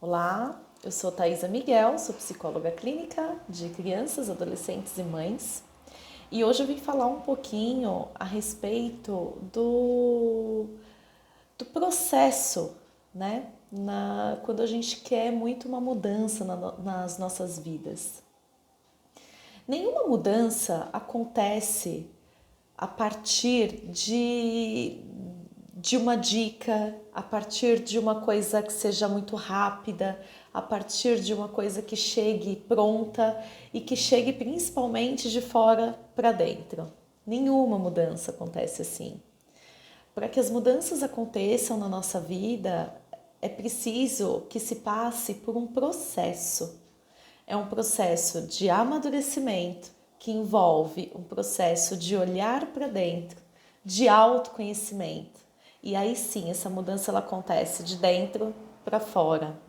Olá, eu sou Thaisa Miguel, sou psicóloga clínica de crianças, adolescentes e mães. E hoje eu vim falar um pouquinho a respeito do processo, né? Quando a gente quer muito uma mudança nas nossas vidas. Nenhuma mudança acontece a partir de uma dica, a partir de uma coisa que seja muito rápida, a partir de uma coisa que chegue pronta e que chegue principalmente de fora para dentro. Nenhuma mudança acontece assim. Para que as mudanças aconteçam na nossa vida, é preciso que se passe por um processo. É um processo de amadurecimento que envolve um processo de olhar para dentro, de autoconhecimento. E aí sim, essa mudança ela acontece de dentro para fora,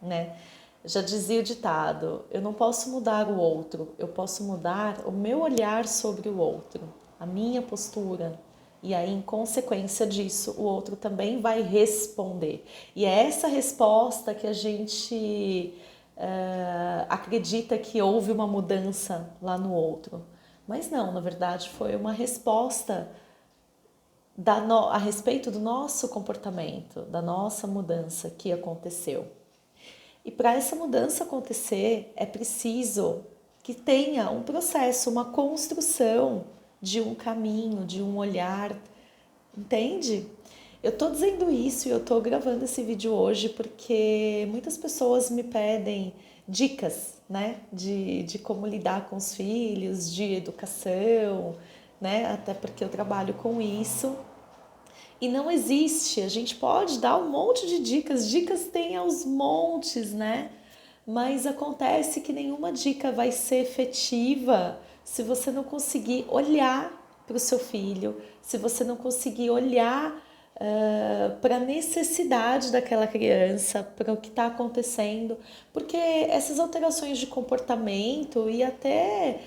né? Já dizia o ditado: eu não posso mudar o outro, eu posso mudar o meu olhar sobre o outro, a minha postura. E aí, em consequência disso, o outro também vai responder. E é essa resposta que a gente acredita que houve uma mudança lá no outro. Mas não, na verdade, foi uma resposta a respeito do nosso comportamento, da nossa mudança que aconteceu. E para essa mudança acontecer, é preciso que tenha um processo, uma construção de um caminho, de um olhar, entende? Eu tô dizendo isso e eu tô gravando esse vídeo hoje porque muitas pessoas me pedem dicas, né, de como lidar com os filhos, de educação, né, até porque eu trabalho com isso. E não existe, a gente pode dar um monte de dicas, dicas tem aos montes, né? Mas acontece que nenhuma dica vai ser efetiva se você não conseguir olhar para o seu filho, se você não conseguir olhar para a necessidade daquela criança, para o que está acontecendo, porque essas alterações de comportamento e até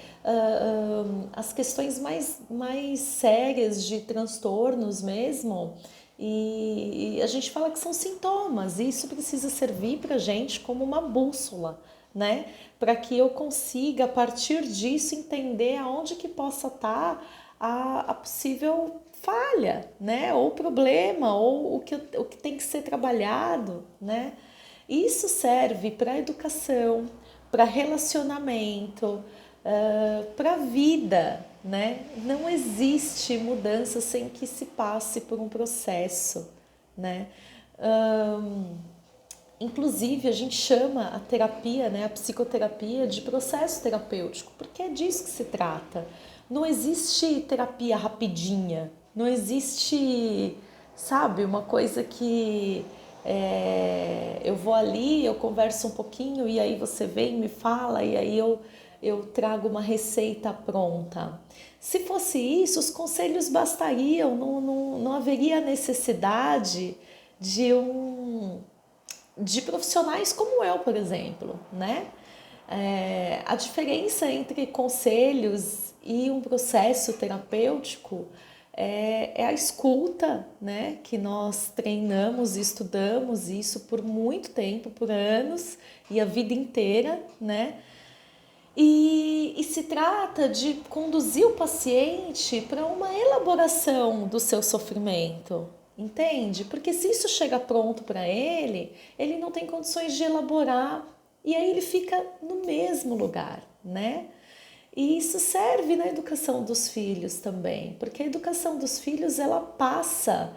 as questões mais sérias de transtornos mesmo, e a gente fala que são sintomas, e isso precisa servir para a gente como uma bússola, né? Para que eu consiga, a partir disso, entender aonde que possa estar a possível falha, né? Ou problema, ou o que tem que ser trabalhado, né? Isso serve para educação, para relacionamento, para a vida, né? Não existe mudança sem que se passe por um processo, né? Inclusive, a gente chama a terapia, né, a psicoterapia, de processo terapêutico, porque é disso que se trata. Não existe terapia rapidinha, não existe, sabe, uma coisa que eu vou ali, eu converso um pouquinho e aí você vem, me fala e aí eu trago uma receita pronta. Se fosse isso, os conselhos bastariam, não haveria necessidade de de profissionais como eu, por exemplo, né? A diferença entre conselhos e um processo terapêutico é a escuta, né? Que nós treinamos e estudamos isso por muito tempo, por anos e a vida inteira, né? E se trata de conduzir o paciente para uma elaboração do seu sofrimento, entende? Porque se isso chega pronto para ele, ele não tem condições de elaborar e aí ele fica no mesmo lugar, né? E isso serve na educação dos filhos também, porque a educação dos filhos ela passa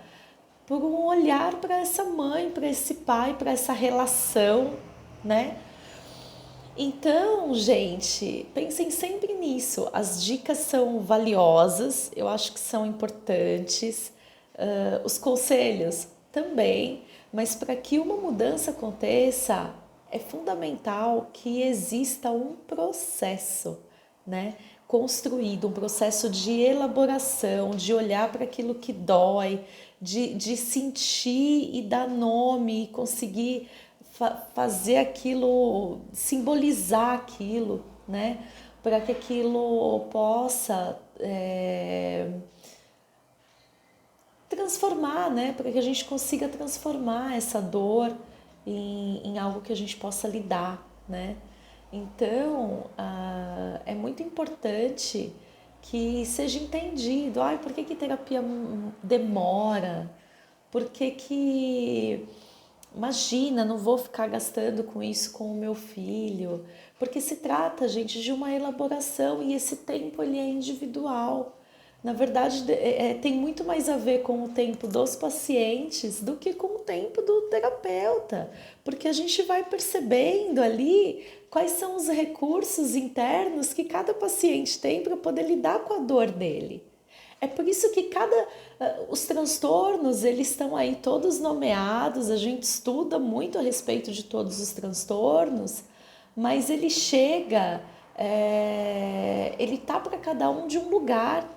por um olhar para essa mãe, para esse pai, para essa relação, né? Então, gente, pensem sempre nisso. As dicas são valiosas, eu acho que são importantes, os conselhos também, mas para que uma mudança aconteça, é fundamental que exista um processo, né? Construído, um processo de elaboração, de olhar para aquilo que dói, de sentir e dar nome, e conseguir fazer aquilo, simbolizar aquilo, né? Para que aquilo possa transformar, né? Para que a gente consiga transformar essa dor em algo que a gente possa lidar, né? Então, é muito importante que seja entendido, por que que terapia demora? Por que que, imagina, não vou ficar gastando com isso com o meu filho? Porque se trata, gente, de uma elaboração e esse tempo ele é individual. Na verdade, tem muito mais a ver com o tempo dos pacientes do que com o tempo do terapeuta, porque a gente vai percebendo ali quais são os recursos internos que cada paciente tem para poder lidar com a dor dele. É por isso que os transtornos, eles estão aí todos nomeados, a gente estuda muito a respeito de todos os transtornos, mas ele chega, ele tá para cada um de um lugar.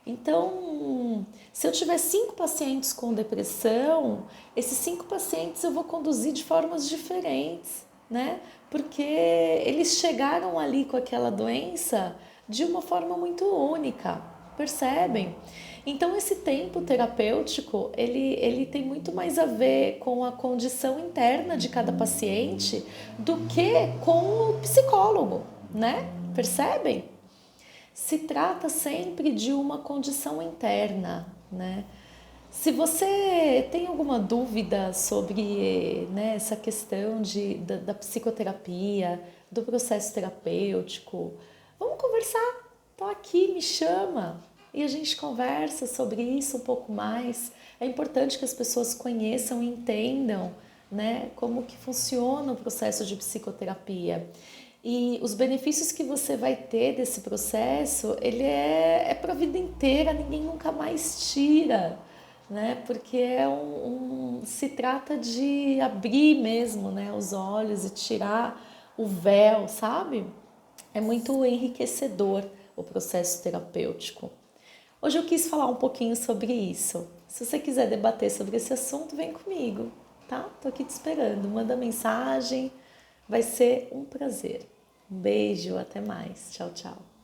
Então, se eu tiver 5 pacientes com depressão, esses 5 pacientes eu vou conduzir de formas diferentes, né? Porque eles chegaram ali com aquela doença de uma forma muito única, percebem? Então, esse tempo terapêutico, ele tem muito mais a ver com a condição interna de cada paciente do que com o psicólogo, né? Percebem? Se trata sempre de uma condição interna, né? Se você tem alguma dúvida sobre, né, essa questão da psicoterapia, do processo terapêutico, vamos conversar. Estou aqui, me chama e a gente conversa sobre isso um pouco mais. É importante que as pessoas conheçam e entendam, né, como que funciona o processo de psicoterapia. E os benefícios que você vai ter desse processo, ele é para a vida inteira, ninguém nunca mais tira, né? Porque se trata de abrir mesmo, né, os olhos e tirar o véu, sabe? É muito enriquecedor o processo terapêutico. Hoje eu quis falar um pouquinho sobre isso. Se você quiser debater sobre esse assunto, vem comigo, tá? Tô aqui te esperando. Manda mensagem, vai ser um prazer. Um beijo, até mais. Tchau, tchau.